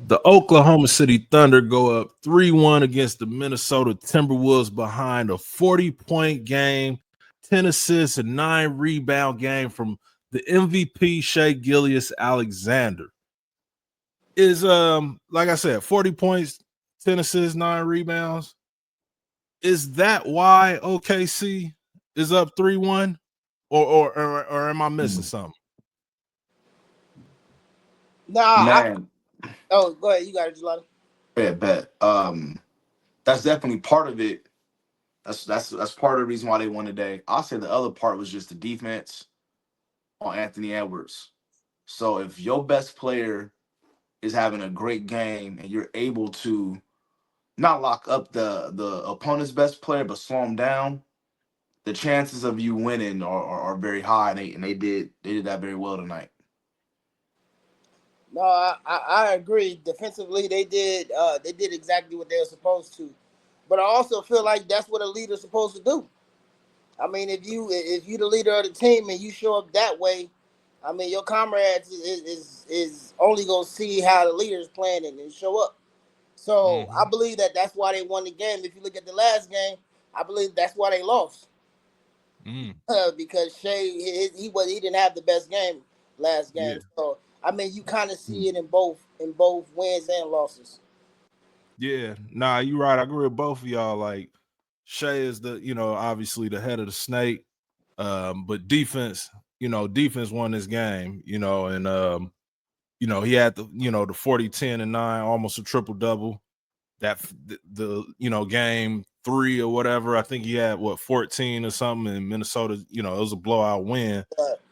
The Oklahoma City Thunder go up 3-1 against the Minnesota Timberwolves behind a 40-point game, 10 assists, and 9 rebound game from the MVP Shai Gilgeous-Alexander. Is like I said, 40 points, 10 assists, 9 rebounds. Is that why OKC is up 3-1? Or am I missing something? Man. Go ahead. You got it, Jelani. Yeah, bet. That's definitely part of it. That's part of the reason why they won today. I'll say the other part was just the defense on Anthony Edwards. So if your best player is having a great game and you're able to not lock up the opponent's best player but slow him down, the chances of you winning are very high, and they did that very well tonight. No, I agree. Defensively, they did exactly what they were supposed to. But I also feel like that's what a leader's supposed to do. I mean, if you the leader of the team and you show up that way, I mean, your comrades is only gonna see how the leader is playing and show up. So I believe that's why they won the game. If you look at the last game, I believe that's why they lost. Because Shai he didn't have the best game last game. Yeah. So I mean, you kind of see it in both wins and losses. Yeah, nah, you're right. I agree with both of y'all. Like Shai is obviously the head of the snake, but defense won this game. And he had the 40, 10, and 9, almost a triple double. That the game 3 or whatever. I think he had 14 or something in Minnesota. It was a blowout win.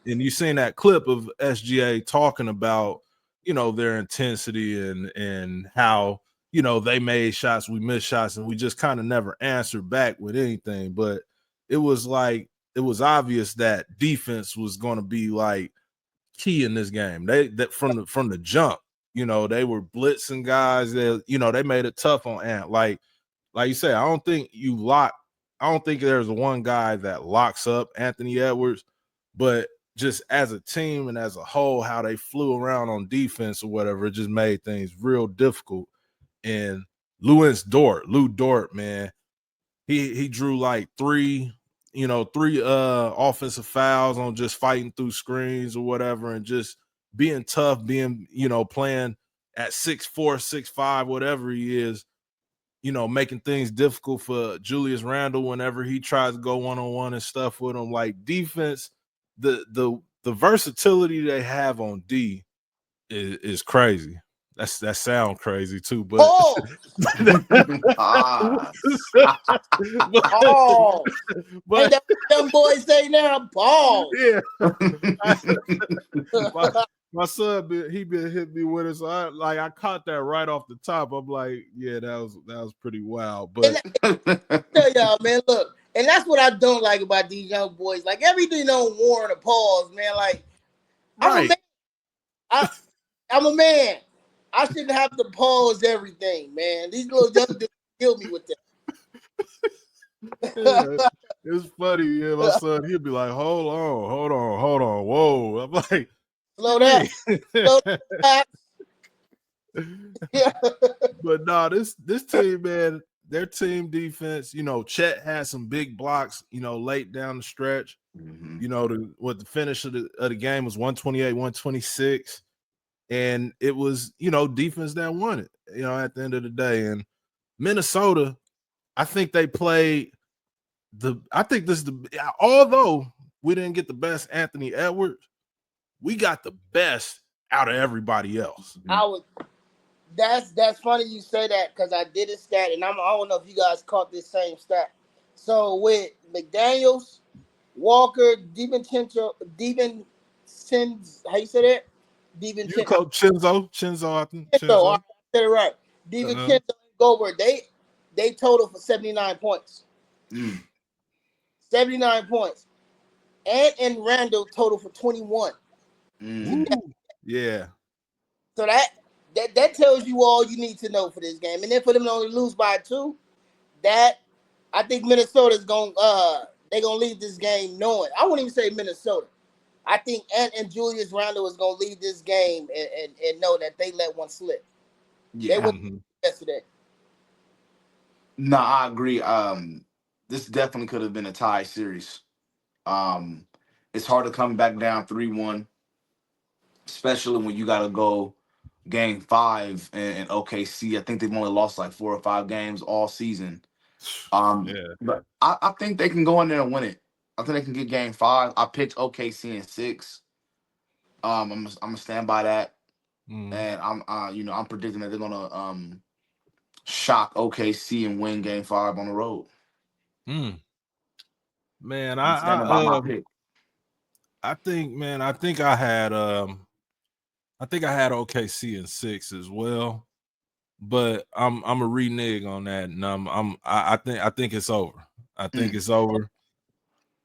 And you seen that clip of SGA talking about their intensity and how they made shots, we missed shots, and we just kind of never answered back with anything. But it was obvious that defense was going to be like key in this game. That from the jump, they were blitzing guys. They made it tough on Ant. Like you say, I don't think there's one guy that locks up Anthony Edwards, but just as a team and as a whole, how they flew around on defense or whatever, it just made things real difficult. And Lou Dort, man, he drew like three offensive fouls on just fighting through screens or whatever, and just being tough, playing at 6'4", 6'5", whatever he is, making things difficult for Julius Randle whenever he tries to go one-on-one and stuff with him. Like defense, the versatility they have on D is crazy. That sound crazy too, but but them boys say now, ball. Yeah. My son, he been hit me with it, so I caught that right off the top. I'm like, yeah, that was pretty wild. But tell y'all, man, look, and that's what I don't like about these young boys. Like everything don't warrant a pause, man. Like I'm a man. I shouldn't have to pause everything, man. These little young dudes kill me with that. Yeah, it's funny. Yeah, my son, he'll be like, hold on, whoa. I'm like, slow down. Yeah. But no, this team, man, their team defense, Chet had some big blocks, late down the stretch. The finish of the game was 128-126. And it was, defense that won it, at the end of the day. And Minnesota, I think they played although we didn't get the best Anthony Edwards, we got the best out of everybody else. That's funny you say that, because I did a stat, and I don't know if you guys caught this same stat. So with McDaniels, Walker, DiVincenzo, how you say that? You call Chenzo, I think. Chenzo. I said it right. DiVincenzo and Gobert, they total for 79 points. 79 points. And Randall total for 21. Yeah. So that tells you all you need to know for this game. And then for them to only lose by 2, that I think Minnesota's they're gonna leave this game knowing. I wouldn't even say Minnesota. I think Ant and Julius Randle is gonna leave this game and know that they let one slip. They Yeah. were yesterday. No, I agree. This definitely could have been a tie series. It's hard to come back down 3-1, especially when you got to go game 5 in OKC. I think they've only lost like 4 or 5 games all season. Yeah. But I think they can go in there and win it. I think they can get game 5. I picked OKC in 6. I'm gonna stand by that, and I'm predicting that they're gonna shock OKC and win game 5 on the road. Man, I'm standing by my pick. I think, man, I think I had OKC in 6 as well. But I'm a renege on that, and I think it's over. I think it's over.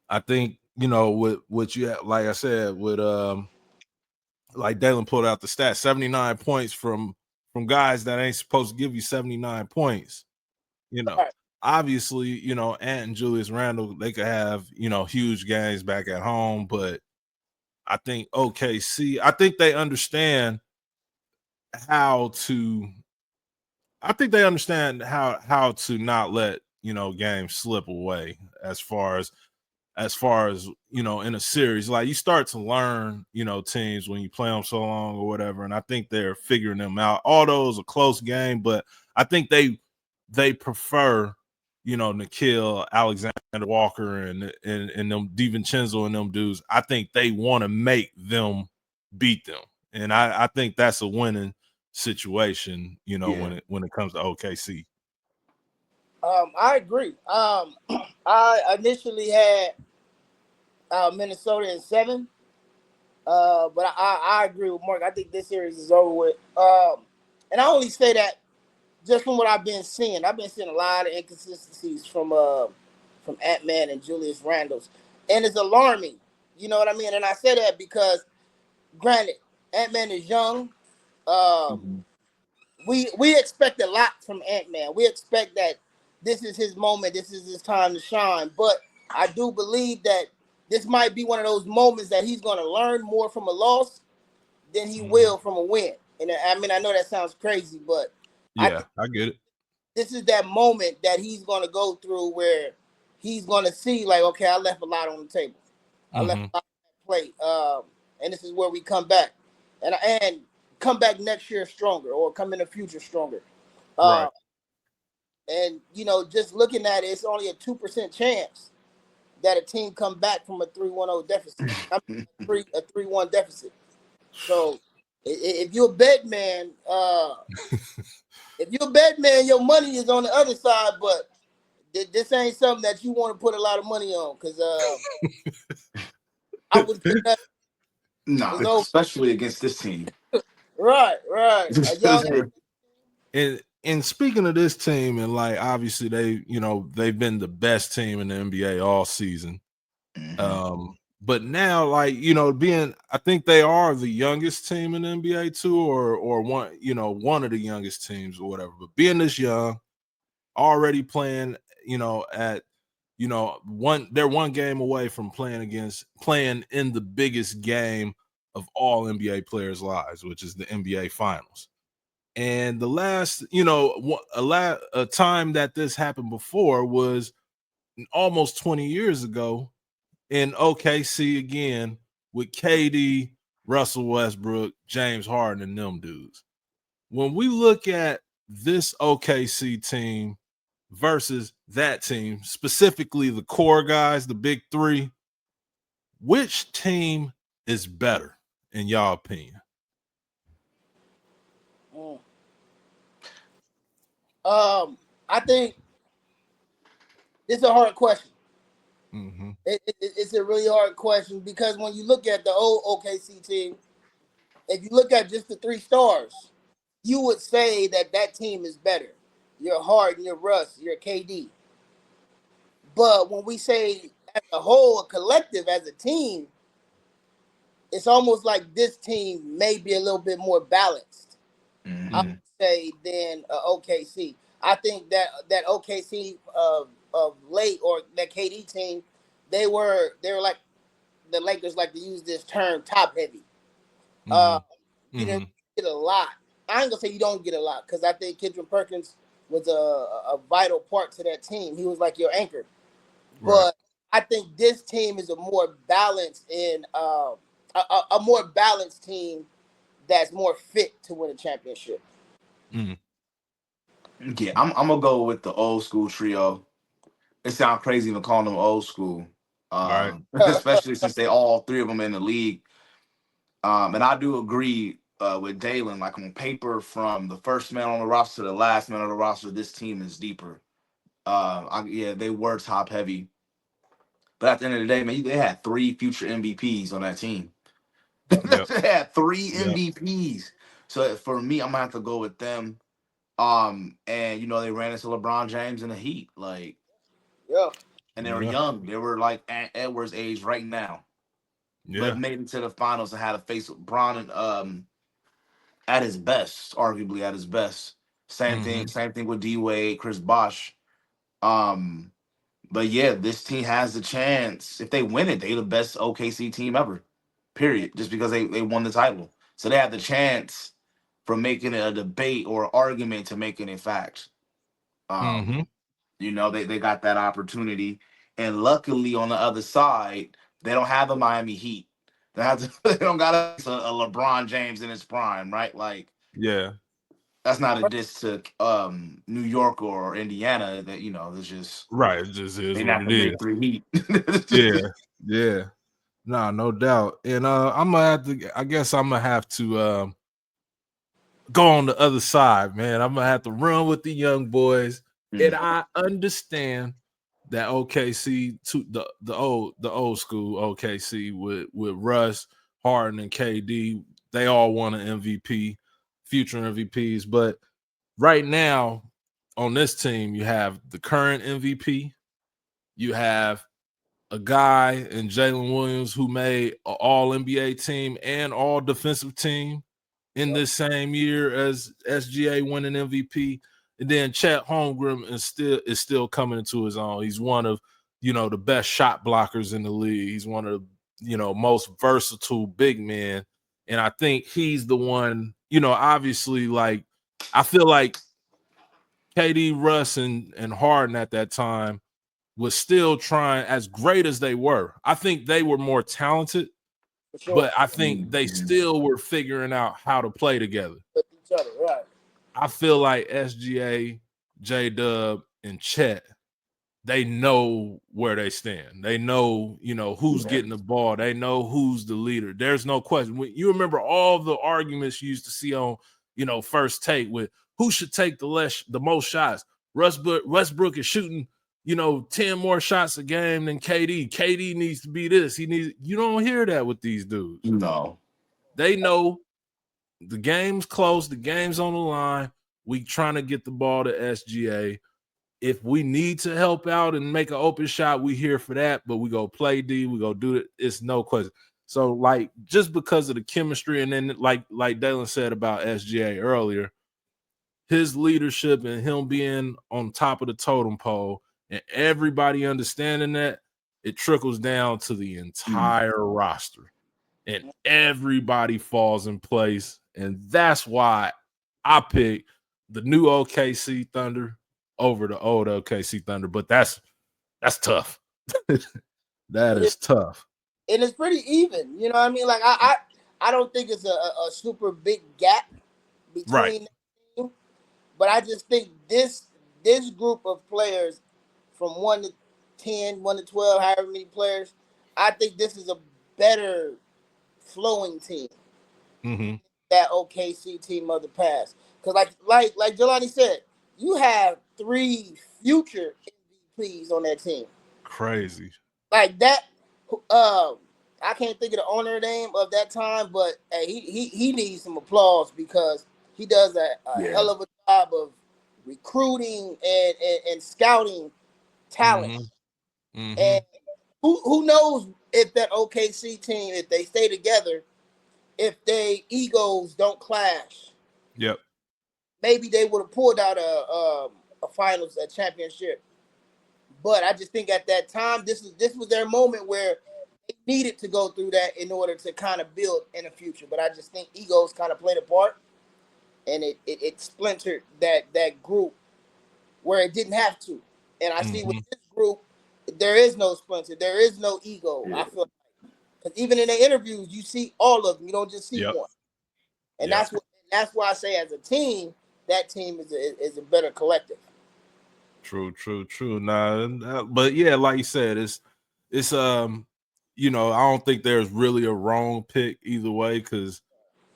I think, with what you have, like I said, with like Dalen pulled out the stat, 79 points from guys that ain't supposed to give you 79 points. Right. Obviously, Ant and Julius Randle, they could have, huge games back at home, but I think OKC, I think they understand how to not let games slip away as far as in a series. Like, you start to learn teams when you play them so long or whatever, and I think they're figuring them out. Although it's a close game, but I think they prefer Nikhil, Alexander Walker, and them DiVincenzo and them dudes. I think they want to make them beat them, and I think that's a winning situation, when it comes to OKC. I agree. I initially had Minnesota in 7, but I agree with Mark. I think this series is over with. And I only say that just from what I've been seeing. I've been seeing a lot of inconsistencies from Ant-Man and Julius Randle, and it's alarming. You know what I mean? And I say that because, granted, Ant-Man is young. We expect a lot from Ant-Man. We expect that this is his moment, this is his time to shine. But I do believe that this might be one of those moments that he's going to learn more from a loss than he will from a win. And I mean, I know that sounds crazy, but yeah, I get it. This is that moment that he's going to go through where he's going to see, like, okay, I left a lot on the table. I left a lot on the plate. And this is where we come back. And come back next year stronger, or come in the future stronger. Right. And, just looking at it, it's only a 2% chance that a team come back from a 3-1 deficit. I mean, a 3-1 deficit. So if you're a bet man, your money is on the other side, but this ain't something that you want to put a lot of money on, because I would say that. No, especially against this team. Right. And speaking of this team, and like, obviously they've been the best team in the NBA all season. But now, like, I think they are the youngest team in the NBA too, or one of the youngest teams or whatever. But being this young, already playing, they're one game away from playing in the biggest game of all NBA players' lives, which is the NBA Finals. And the last, a time that this happened before was almost 20 years ago in OKC again, with KD, Russell Westbrook, James Harden, and them dudes. When we look at this OKC team versus that team, specifically the core guys, the big three, which team is better in y'all opinion? I think it's a hard question. Mm-hmm. It's a really hard question, because when you look at the old OKC team, if you look at just the 3 stars, you would say that team is better. You're Harden, you're Russ, you're KD. But when we say as a whole, a collective, as a team, it's almost like this team may be a little bit more balanced, I would say, than OKC. I think that OKC of late, or that KD team, they were like, the Lakers like to use this term, top heavy. Get a lot. I ain't gonna say you don't get a lot because I think Kendrick Perkins was a vital part to that team. He was like your anchor. Right. But I think this team is a more balanced and a more balanced team that's more fit to win a championship. Mm. Yeah, I'm gonna go with the old school trio. It sounds crazy even calling them old school, Right. especially since they all three of them in the league. And I do agree with Dalen. Like on paper, from the first man on the roster to the last man on the roster, this team is deeper. Yeah, they were top heavy, but at the end of the day, man, they had 3 future MVPs on that team. Yep. They had 3 Yep. MVPs. So for me, I'm gonna have to go with them. And they ran into LeBron James in the Heat, like, Yeah. and they were Yeah. young. They were like at Edwards' age right now, but Yeah. made it to the finals and had to face Bron at his best, arguably at his best. Mm-hmm. Same thing with D Wade, Chris Bosh. Um, but yeah, this team has the chance. If they win it, they the best OKC team ever. Period. Just because they won the title. So they have the chance from making it a debate or argument to making it fact. Mm-hmm. Um, they got that opportunity. And luckily on the other side, they don't have the Miami Heat. They don't got a LeBron James in his prime, right? Like, Yeah. that's not a diss to New York or Indiana. That it's just Right. It just is they what not it the is. big three Heat. Yeah. Yeah. Nah, no doubt. And I guess I'm gonna have to go on the other side, man. I'm gonna have to run with the young boys. And I understand that OKC to the old school OKC with Russ, Harden, and KD, they all won an MVP, future MVPs. But right now on this team, you have the current MVP, you have a guy in Jalen Williams who made an all NBA team and all defensive team in this same year as SGA winning MVP. And then Chet Holmgren is still coming into his own. He's one of the best shot blockers in the league. He's one of the most versatile big men. And I think he's the one, obviously, like I feel like KD, Russ, and Harden at that time was still trying, as great as they were. I think they were more talented, For sure. but I think they still were figuring out how to play together. With each other, right. I feel like SGA, J-Dub, and Chet, they know where they stand. They know, who's getting the ball. They know who's the leader. There's no question. You remember all the arguments you used to see on, First Take with who should take the most shots. Westbrook is shooting, 10 more shots a game than KD. KD needs to be this. You don't hear that with these dudes. No. They know the game's close, the game's on the line. We trying to get the ball to SGA. If we need to help out and make an open shot, we here for that. But we go play D, we go do it. It's no question. So, like, just because of the chemistry, and then like Dalen said about SGA earlier, his leadership and him being on top of the totem pole, and everybody understanding that, it trickles down to the entire roster, and everybody falls in place. And that's why I pick the new OKC Thunder over the old OKC Thunder. But that's tough. That is tough. And it's pretty even. You know what I mean? Like I don't think it's a super big gap between Right. them, but I just think this group of players from 1 to 10, 1 to 12, however many players, I think this is a better flowing team. Mm-hmm. That OKC team of the past. Because like Jelani said, you have 3 future MVPs on that team. Crazy. Like that, I can't think of the owner name of that time, but hey, he needs some applause because he does a hell of a job of recruiting and scouting talent. Mm-hmm. Mm-hmm. And who knows if that OKC team, if they stay together, if their egos don't clash, Yep. maybe they would have pulled out a finals, a championship. But I just think at that time, this was their moment where they needed to go through that in order to kind of build in the future. But I just think egos kind of played a part. and it splintered that group where it didn't have to. And I see with this group, there is no splinter, there is no ego. Yeah. I feel because even in the interviews, you see all of them. You don't just see one, and that's why I say as a team, that team is a better collective. True. Nah, but yeah, like you said, it's you know, I don't think there's really a wrong pick either way because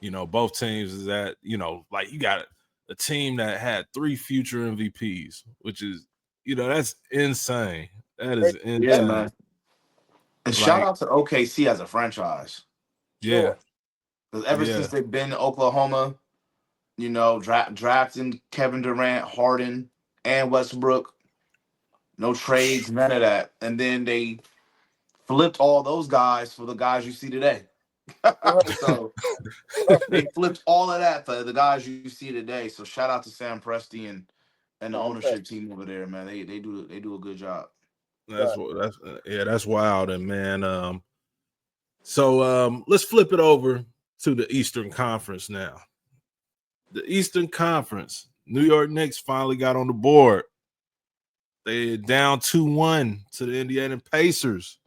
you know both teams is that you know like you got a team that had 3 future MVPs, which is you know that's insane. That is Yeah, insane. man. And shout Like out to OKC as a franchise. yeah, Sure. Because ever since they've been in Oklahoma, you know, drafting Kevin Durant, Harden, and Westbrook, no trades, none of that. And then they flipped all those guys for the guys you see today. So they flipped all of that for the guys you see today. So shout out to Sam Presti and the ownership team over there, man. They do a good job. That's wild, and man. So let's flip it over to the Eastern Conference now. The Eastern Conference, New York Knicks finally got on the board. They down 2-1 to the Indiana Pacers.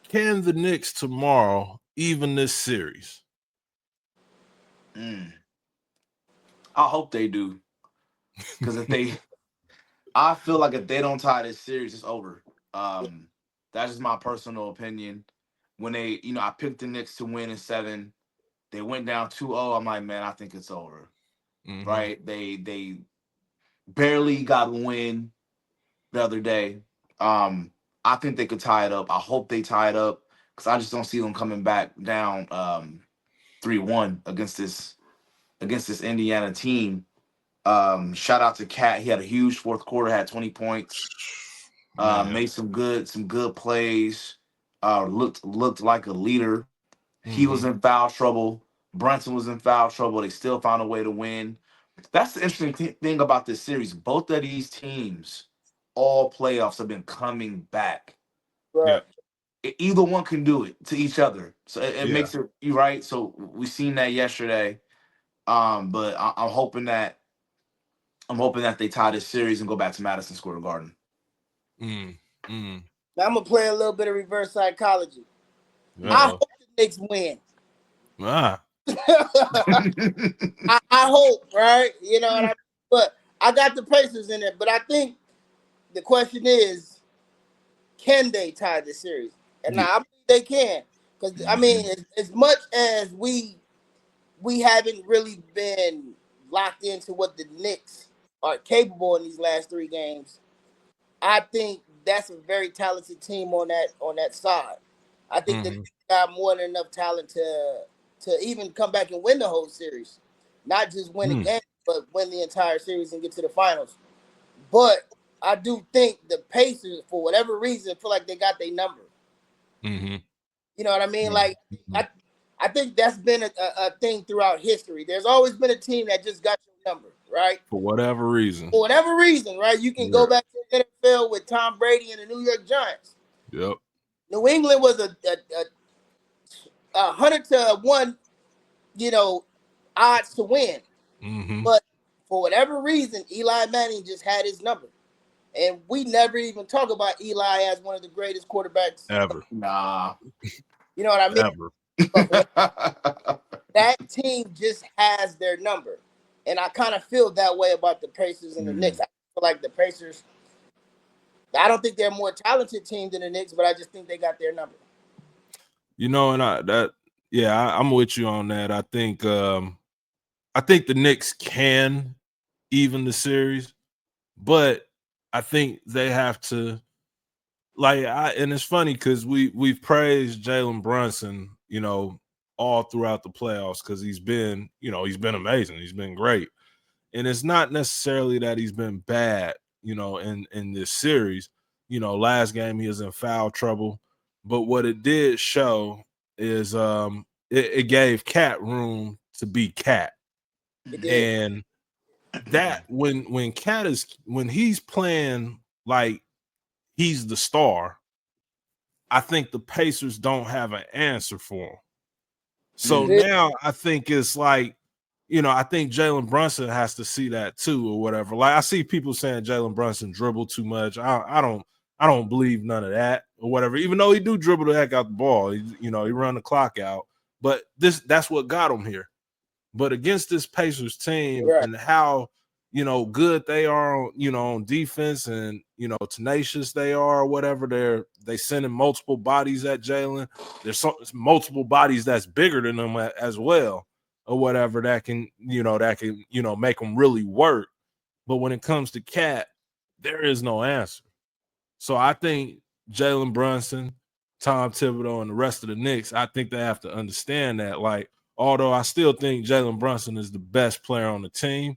Can the Knicks tomorrow even this series? I hope they do. Because I feel like if they don't tie this series, it's over. That's just my personal opinion. When they, you know, I picked the Knicks to win in 7. They went down 2-0. I'm like, man, I think it's over. Right? They barely got a win the other day. I think they could tie it up. I hope they tie it up because I just don't see them coming back down 3-1 against this Indiana team. Shout out to Cat. He had a huge fourth quarter, had 20 points. Made some good plays. Looked like a leader. He was in foul trouble. Brunson was in foul trouble. They still found a way to win. That's the interesting thing about this series. Both of these teams, all playoffs, have been coming back. Right. Either one can do it to each other, so it makes it you right. So we seen that yesterday. But I'm hoping that they tie this series and go back to Madison Square Garden. Now I'm gonna play a little bit of reverse psychology. I hope the Knicks win. I hope, right? You know what I mean? But I got the Pacers in it. But I think the question is, can they tie the series? And now I believe they can. Because I mean, as much as we haven't really been locked into what the Knicks are capable in these last 3 games, I think that's a very talented team on that side. I think that they got more than enough talent to even come back and win the whole series, not just win a game, but win the entire series and get to the finals. But I do think the Pacers, for whatever reason, feel like they got their number. You know what I mean? Like I think that's been a thing throughout history. There's always been a team that just got your number, right? For whatever reason. Right? You can go back to the NFL with Tom Brady and the New York Giants. Yep. New England was a 100-1, you know, odds to win. But for whatever reason, Eli Manning just had his number. And we never even talk about Eli as one of the greatest quarterbacks ever. Nah. You know what I mean? Ever. But that team just has their number. And I kind of feel that way about the Pacers and the Knicks. I feel like the Pacers, I don't think they're a more talented team than the Knicks, but I just think they got their number. You know, and I'm with you on that. I think the Knicks can even the series, but I think they have to and it's funny because we've praised Jalen Brunson, you know, all throughout the playoffs because he's been amazing. He's been great. And it's not necessarily that he's been bad, you know, in this series. You know, last game he was in foul trouble. But what it did show is it gave Cat room to be Cat. And that when Cat when he's playing like he's the star, I think the Pacers don't have an answer for him. So now I think it's like I think Jalen Brunson has to see that too, or whatever. Like I see people saying Jalen Brunson dribbled too much. I don't believe none of that or whatever. Even though he do dribble the heck out the ball, he run the clock out. But that's what got him here. But against this Pacers team and how good they are, on defense and tenacious they are, or whatever, they sending multiple bodies at Jalen. There's multiple bodies that's bigger than them as well, or whatever that can make them really work. But when it comes to Cat, there is no answer. So I think Jalen Brunson, Tom Thibodeau, and the rest of the Knicks, I think they have to understand that. Like, although I still think Jalen Brunson is the best player on the team,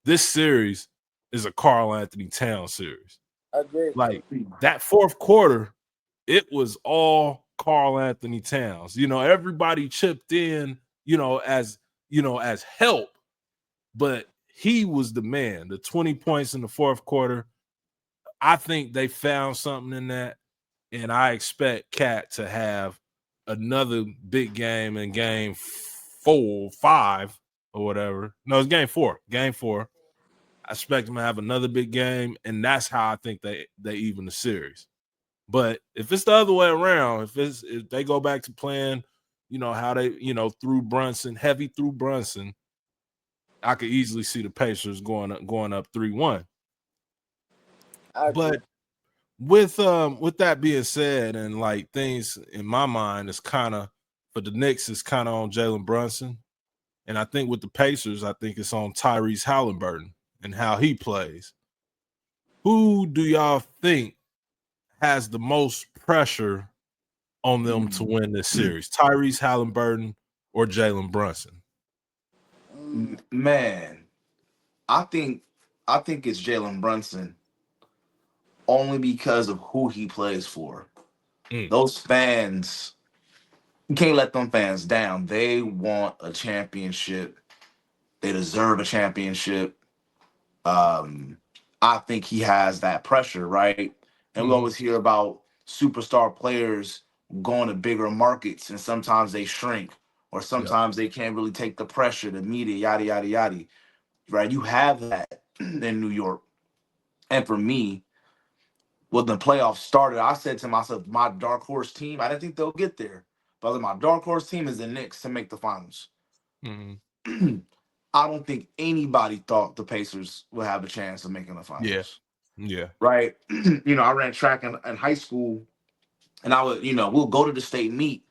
this series is a Karl Anthony Towns series. I agree. Like that fourth quarter, it was all Karl Anthony Towns. Everybody chipped in, as help, but he was the man. The 20 points in the fourth quarter, I think they found something in that, and I expect Cat to have another big game in game 5 or whatever. No, it's game 4. Game 4. I expect him to have another big game, and that's how I think they even the series. But if it's the other way around, if they go back to playing, how they through Brunson, heavy through Brunson, I could easily see the Pacers going up 3-1. But with that being said, and like things in my mind is kind of for the Knicks is kind of on Jalen Brunson, and I think with the Pacers, I think it's on Tyrese Haliburton and how he plays. Who do y'all think has the most pressure on them to win this series? Tyrese Haliburton or Jalen Brunson? Man, I think it's Jalen Brunson only because of who he plays for. Those fans, you can't let them fans down. They want a championship. They deserve a championship. I think he has that pressure, right? And we always hear about superstar players going to bigger markets, and sometimes they shrink, or sometimes they can't really take the pressure, the media, yada, yada, yada, right? You have that in New York. And for me, when the playoffs started, I said to myself, my dark horse team, I didn't think they'll get there, but my dark horse team is the Knicks to make the finals. I don't think anybody thought the Pacers would have a chance of making the finals. Yeah. Right. I ran track in high school, and I would, we'll go to the state meet,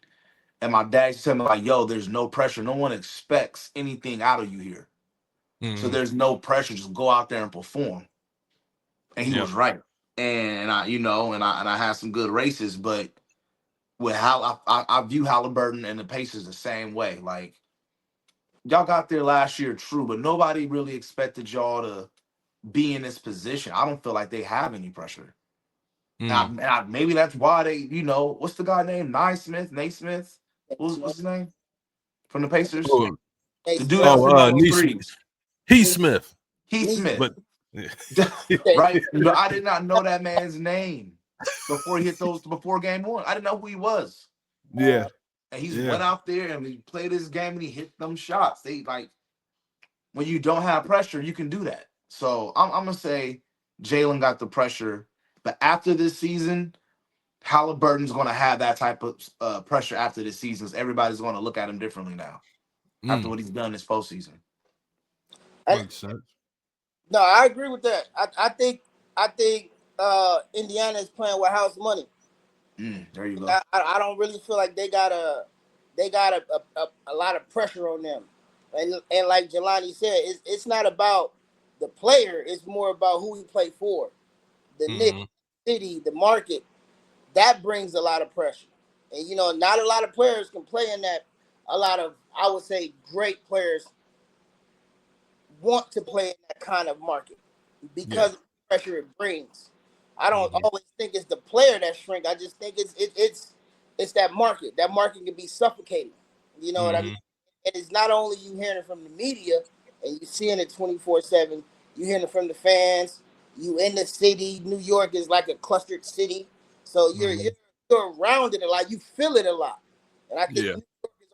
and my dad used to tell me, like, yo, there's no pressure. No one expects anything out of you here. So there's no pressure. Just go out there and perform. And he was right. And I had some good races, but with I view Haliburton and the Pacers the same way. Like, y'all got there last year, true, but nobody really expected y'all to be in this position. I don't feel like they have any pressure. Maybe that's why they, what's the guy named? Nate Smith? What's his name? From the Pacers? The dude that's on threes. Heath Smith. But, right? I did not know that man's name before he hit before game 1. I didn't know who he was. Yeah. And he's went out there and he played his game and he hit them shots. They when you don't have pressure, you can do that. So I'm gonna say Jalen got the pressure, but after this season, Halliburton's gonna have that type of pressure after this season. Everybody's gonna look at him differently now after what he's done this postseason. Makes sense. No, I agree with that. I think Indiana is playing with house money. There you go. I don't really feel like they got a lot of pressure on them, and like Jelani said, it's not about the player; it's more about who he played for. The Knicks, city, the market, that brings a lot of pressure, and not a lot of players can play in that. A lot of, I would say, great players want to play in that kind of market because of the pressure it brings. I don't always think it's the player that shrink. I just think it's that market. That market can be suffocating. You know what I mean? And it's not only you hearing it from the media and you seeing it 24/7. You hearing it from the fans. You in the city. New York is like a clustered city, so you're around it a lot. You feel it a lot, and I think New Yorkers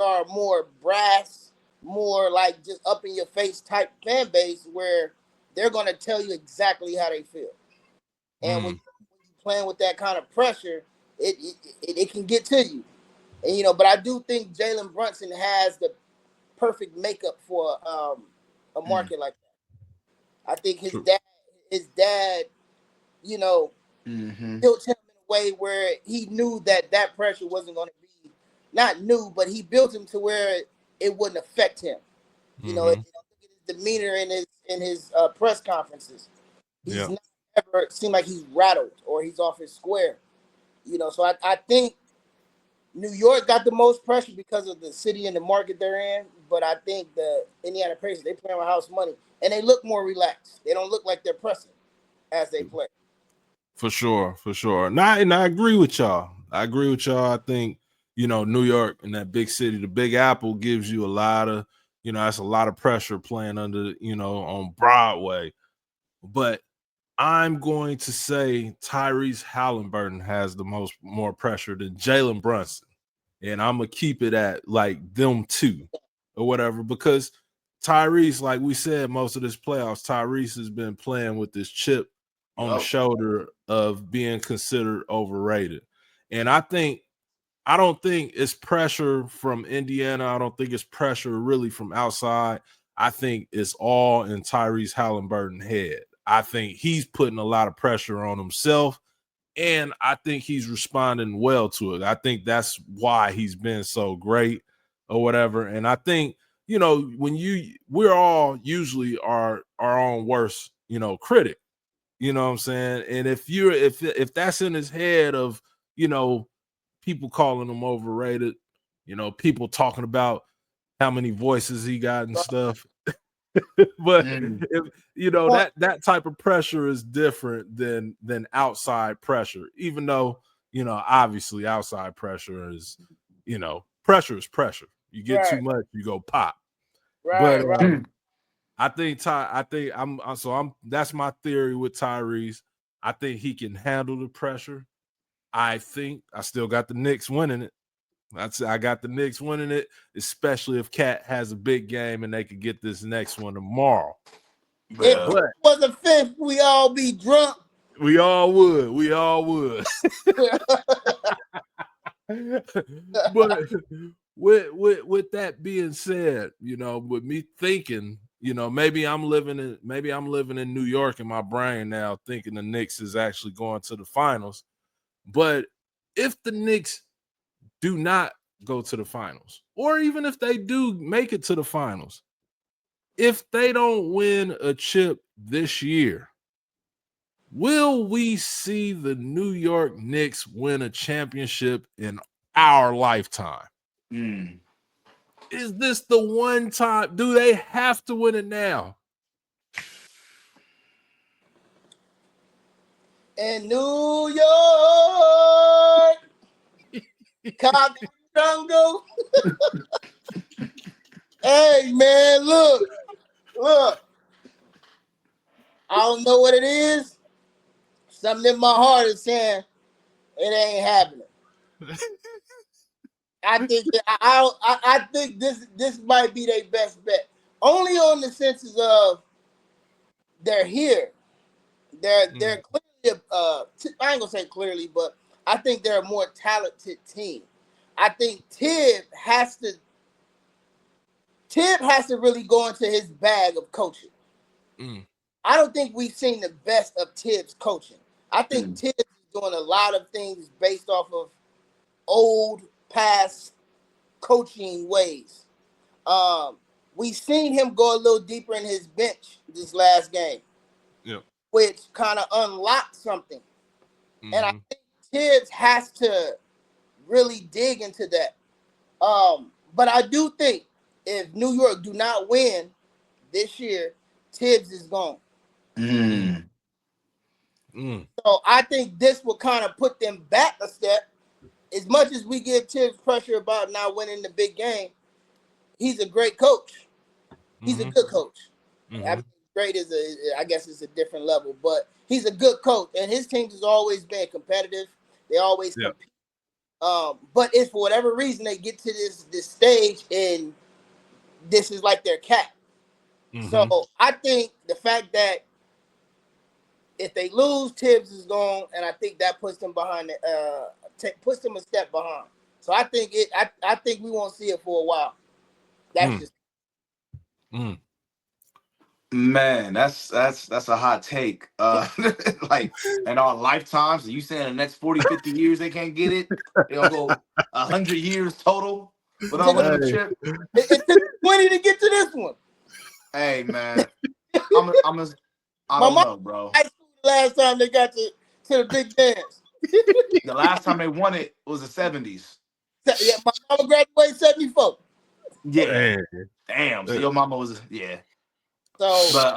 are more brass more like just up in your face type fan base where they're going to tell you exactly how they feel. And when you're playing with that kind of pressure, it can get to you. And, you know, but I do think Jalen Brunson has the perfect makeup for a market like that. I think his dad, you know, built him in a way where he knew that pressure wasn't going to be, not new, but he built him to where it wouldn't affect him. You know, his demeanor in his press conferences, he's not ever seemed like he's rattled or he's off his square. You know, so I think New York got the most pressure because of the city and the market they're in, but I think the Indiana Pacers, they play with house money and they look more relaxed. They don't look like they're pressing as they play. For sure. And I agree with y'all. I think, you know, New York and that big city, the Big Apple gives you a lot of, you know, that's a lot of pressure playing under, you know, on Broadway. But I'm going to say Tyrese Haliburton has the more pressure than Jalen Brunson. And I'm going to keep it at like them two or whatever, because Tyrese, like we said, most of this playoffs, Tyrese has been playing with this chip on the shoulder of being considered overrated. And I don't think it's pressure from Indiana. I don't think it's pressure really from outside. I think it's all in Tyrese Haliburton's head. I think he's putting a lot of pressure on himself, and I think he's responding well to it. I think that's why he's been so great or whatever. And I think, you know, we're all usually our own worst, you know, critic. You know what I'm saying? And if that's in his head of, you know, people calling him overrated, you know, people talking about how many voices he got and stuff. But if, you know, that type of pressure is different than outside pressure, even though, you know, obviously outside pressure is, you know, pressure is pressure. You get too much, you go pop. But I think that's my theory with Tyrese. I think he can handle the pressure. I think I still got the Knicks winning it. I got the Knicks winning it, especially if Cat has a big game and they could get this next one tomorrow. If it was a fifth, we all be drunk. We all would. But with that being said, you know, with me thinking, you know, maybe I'm living in New York in my brain now, thinking the Knicks is actually going to the finals. But if the Knicks do not go to the finals, or even if they do make it to the finals, if they don't win a chip this year, will we see the New York Knicks win a championship in our lifetime? Is this the one time? Do they have to win it now? In New York, Congo. Hey man, look. I don't know what it is. Something in my heart is saying it ain't happening. I think this might be their best bet. Only on the senses of they're here. They're clearly I ain't gonna say clearly, but I think they're a more talented team. I think Tibb has to really go into his bag of coaching. I don't think we've seen the best of Tibb's coaching. I think Tibbs is doing a lot of things based off of old past coaching ways. We've seen him go a little deeper in his bench this last game, which kind of unlocked something. And I think Tibbs has to really dig into that. But I do think if New York do not win this year, Tibbs is gone. So I think this will kind of put them back a step. As much as we give Tibbs pressure about not winning the big game, he's a great coach. He's a good coach. I mean, great is I guess it's a different level, but he's a good coach, and his teams has always been competitive. They always compete. But if for whatever reason they get to this stage and this is like their cap. Mm-hmm. So I think the fact that if they lose, Tibbs is gone, and I think that puts them behind puts them a step behind. So I think I think we won't see it for a while. That's just Man, that's a hot take. Like in our lifetimes, you saying in the next 40, 50 years they can't get it? They'll go 100 years total without winning the chip. It took 20 to get to this one. Hey man, I don't know, bro. The last time they got to the big dance. The last time they won it was the 70s. Yeah, my mama graduated 74. Yeah. Damn. So your mama was So, but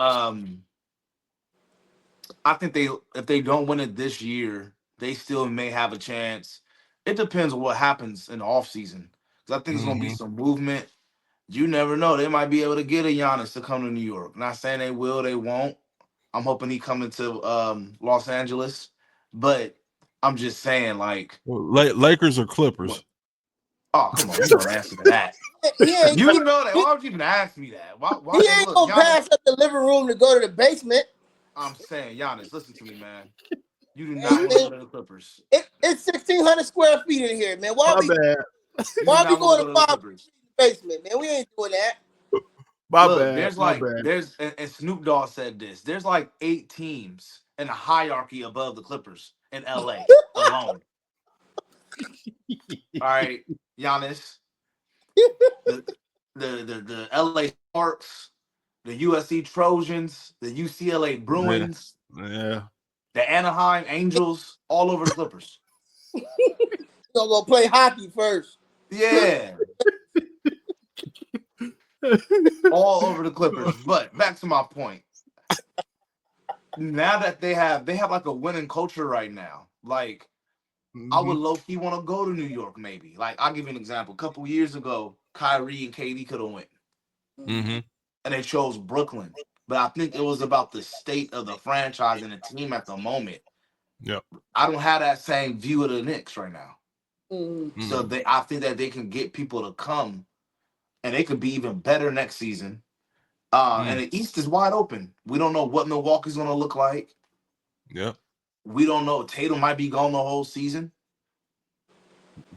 I think if they don't win it this year, they still may have a chance. It depends on what happens in the offseason. Because I think there's gonna be some movement. You never know. They might be able to get a Giannis to come to New York. Not saying they will, they won't. I'm hoping he coming to Los Angeles. But I'm just saying, like, Lakers or Clippers? Oh, come on. You don't answer that. You know that. Why would you even ask me that? Why he ain't gonna pass up the living room to go to the basement. I'm saying, Giannis, listen to me, man. You do not want to go to the Clippers. It's 1,600 square feet in here, man. Why we going to 5 basement, man? We ain't doing that. There's and Snoop Dogg said this. There's like 8 teams in a hierarchy above the Clippers in LA alone. All right, Giannis. The LA Sparks, the USC Trojans, the UCLA Bruins, the Anaheim Angels, all over the Clippers. Gonna go play hockey first. Yeah. All over the Clippers. But back to my point. Now that they have like a winning culture right now. Like, I would low-key want to go to New York, maybe. Like, I'll give you an example. A couple years ago, Kyrie and KD could have went. And they chose Brooklyn. But I think it was about the state of the franchise and the team at the moment. Yep. I don't have that same view of the Knicks right now. So I think that they can get people to come, and they could be even better next season. And the East is wide open. We don't know what Milwaukee's going to look like. Yep. We don't know. Tatum might be gone the whole season.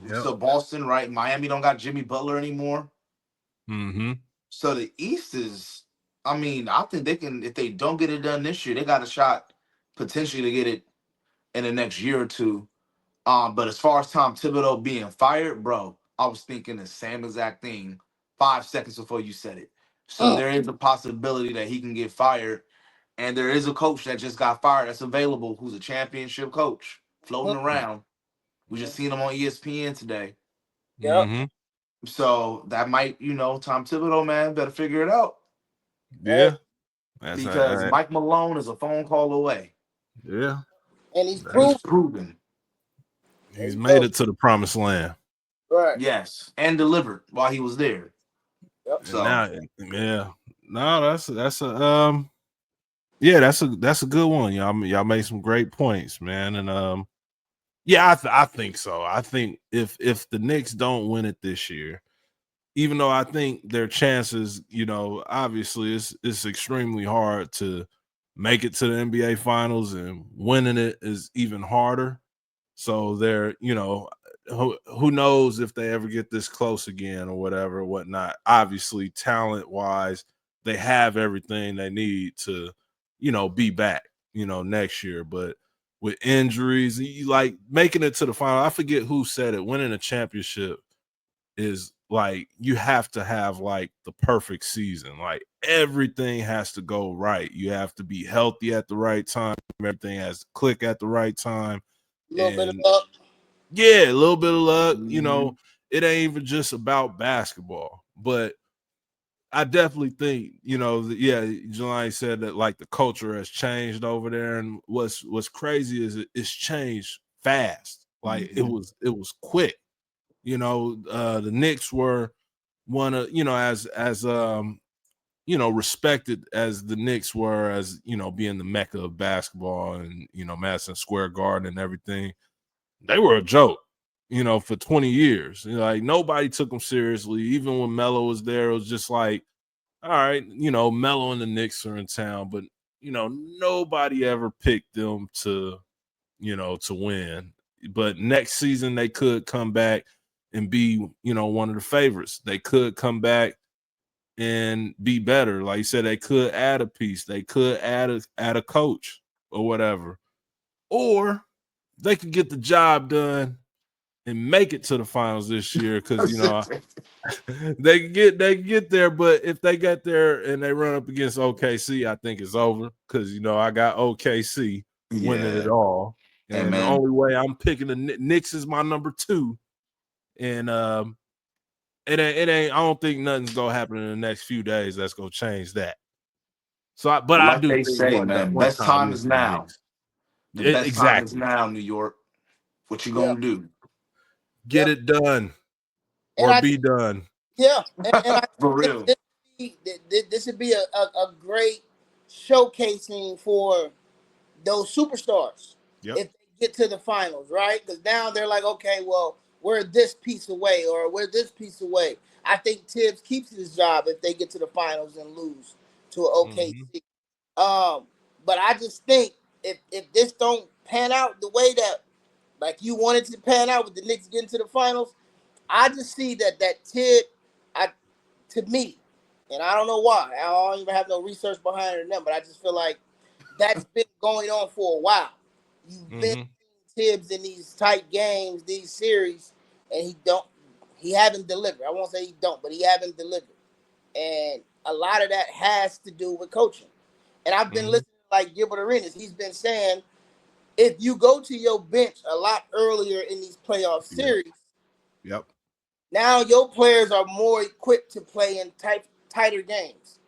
Yep. So Boston, right? Miami don't got Jimmy Butler anymore. So the East is, I think they can, if they don't get it done this year, they got a shot potentially to get it in the next year or two. But as far as Tom Thibodeau being fired, bro, I was thinking the same exact thing 5 seconds before you said it. So there is a possibility that he can get fired. And there is a coach that just got fired that's available who's a championship coach floating around. We just seen him on ESPN today. So that might, Tom Thibodeau, man, better figure it out. Yeah. Because Mike Malone is a phone call away. Yeah. And he's proven. He's made it to the promised land. Right. Yes. And delivered while he was there. Yep. So that's a good one. Y'all made some great points, man. And I think so. I think if the Knicks don't win it this year, even though I think their chances, obviously it's extremely hard to make it to the NBA Finals, and winning it is even harder. So they're, who knows if they ever get this close again or whatever, whatnot. Obviously, talent-wise, they have everything they need to, be back, next year. But with injuries, like making it to the final, I forget who said it, winning a championship is like you have to have like the perfect season. Like everything has to go right. You have to be healthy at the right time. Everything has to click at the right time. A little bit of luck. Yeah, a little bit of luck. It ain't even just about basketball. But I definitely think, Jelani said that like the culture has changed over there. And what's crazy is it's changed fast. Like it was quick. The Knicks were one of, as respected as the Knicks were as, being the mecca of basketball and, Madison Square Garden and everything. They were a joke. for 20 years. Like nobody took him seriously. Even when Melo was there, it was just like, all right, Melo and the Knicks are in town, but nobody ever picked them to win. But next season they could come back and be, one of the favorites. They could come back and be better. Like you said, they could add a piece. They could add a coach or whatever. Or they could get the job done and make it to the finals this year because they can get there. But if they get there and they run up against OKC, I think it's over because I got OKC winning it all. And the only way I'm picking the Knicks is my number 2. And it ain't. I don't think nothing's gonna happen in the next few days that's gonna change that. So, I do they think say, man, best time is now. The best time is now, New York. What you gonna do? Get it done, or be done. Yeah, and for real. This would be a great showcasing for those superstars if they get to the finals, right? Because now they're like, okay, well, we're this piece away, or we're this piece away. I think Tibbs keeps his job if they get to the finals and lose to an OKC. But I just think if this don't pan out the way that like you wanted to pan out with the Knicks getting to the finals, I just see that Tibb, to me, and I don't know why. I don't even have no research behind it, but I just feel like that's been going on for a while. You've been seeing Tibbs in these tight games, these series, and he haven't delivered. I won't say he don't, but he haven't delivered. And a lot of that has to do with coaching. And I've been listening to like Gilbert Arenas. He's been saying, if you go to your bench a lot earlier in these playoff series, now your players are more equipped to play in tighter games.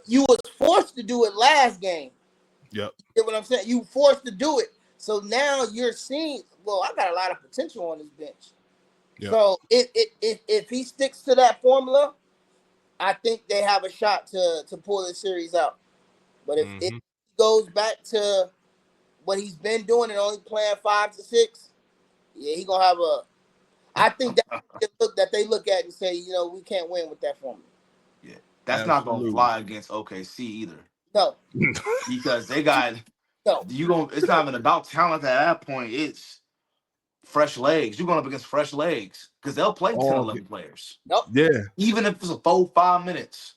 You was forced to do it last game. You get what I'm saying? You forced to do it. So now you're seeing, well, I got a lot of potential on this bench. So if he sticks to that formula, I think they have a shot to pull this series out. But if it goes back to what he's been doing and only playing 5 to 6, he gonna have I think that they look at and say, we can't win with that formula. Yeah, that's not gonna fly against OKC either. No, because they got It's not even about talent at that point. It's fresh legs. You're going up against fresh legs because they'll play 10, 11 players. Even if it's a 4-5 minutes.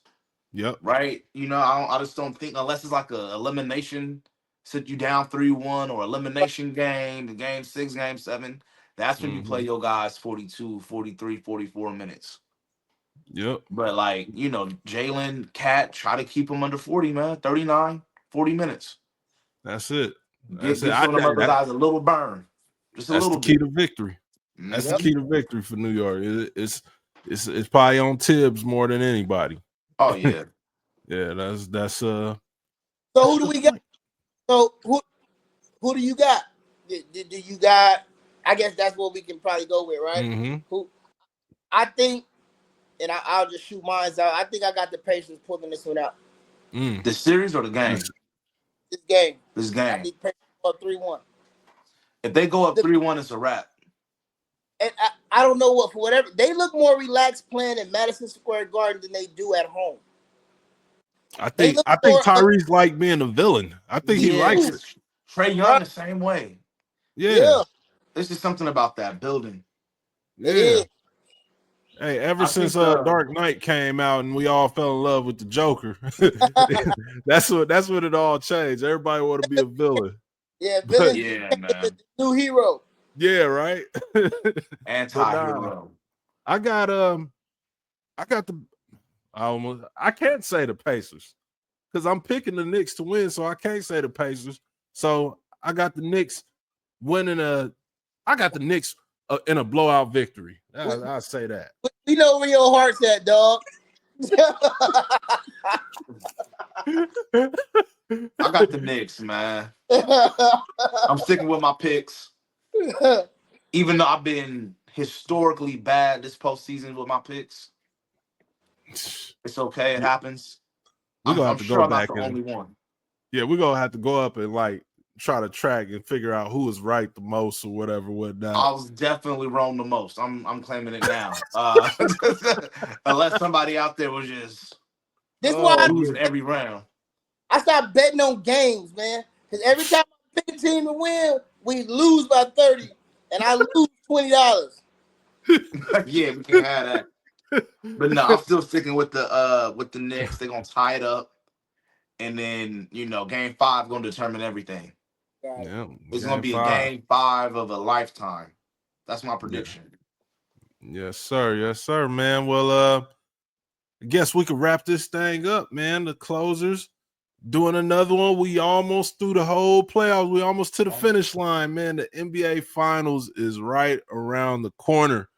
Right. I just don't think, unless it's like a elimination, sit you down 3-1 or elimination game, the game 6, game 7. That's when you play your guys 42, 43, 44 minutes. But Jalen, Cat, try to keep them under 40, man. 39, 40 minutes. That's it. Give some of them other guys a little burn. Just a little bit. That's the key to victory. That's the key to victory for New York. It's probably on Tibbs more than anybody. Oh yeah. Yeah, that's So who do we got? So who do you got? Do you got? I guess that's what we can probably go with, right? Who? I think, and I'll just shoot mine out. I think I got the Pacers pulling this one out. The series or the game? This game. I think Pacers up 3-1. If they go up 3-1, it's a wrap. And I don't know for whatever they look more relaxed playing in Madison Square Garden than they do at home. I think Tyrese like being a villain. I think he likes it. Trae Young the same way. Yeah. There's just something about that building. Yeah. Hey, ever since Dark Knight came out and we all fell in love with the Joker, that's what it all changed. Everybody want to be a villain. Yeah, villain. Man. The new hero. Yeah, right. Anti-hero. I can't say the Pacers because I'm picking the Knicks to win, so I can't say the Pacers. So I got the Knicks winning I got the Knicks in a blowout victory. I'll say that. We know where your heart's at, dog. I got the Knicks, man. I'm sticking with my picks. Even though I've been historically bad this postseason with my picks. It's okay. It happens. We're going to have to go back. I'm not the only one. Yeah, we're going to have to go up and try to track and figure out who was right the most or whatever, I whatnot. was definitely wrong the most. I'm claiming it now. Unless somebody out there was just This is why losing every round. I stopped betting on games, man. Because every time I pick a team to win, we lose by 30, and I lose $20. Yeah, we can have that. But no, I'm still sticking with the Knicks. They're gonna tie it up, and then game 5 gonna determine everything. Yeah, It's gonna be a 5. game 5 of a lifetime. That's my prediction. Yes, sir, man. Well, I guess we could wrap this thing up, man. The closers doing another one. We almost through the whole playoffs. We almost to the finish line, man. The NBA Finals is right around the corner.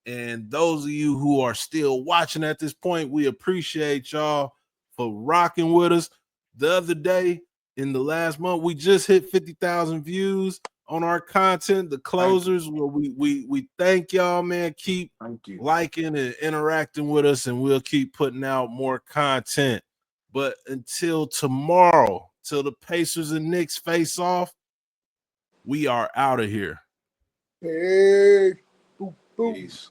And those of you who are still watching at this point, we appreciate y'all for rocking with us. The other day, in the last month, we just hit 50,000 views on our content, the closers. Where we thank y'all, man. Keep liking and interacting with us, and we'll keep putting out more content. But until tomorrow, till the Pacers and Knicks face off, we are out of here. Hey. Peace.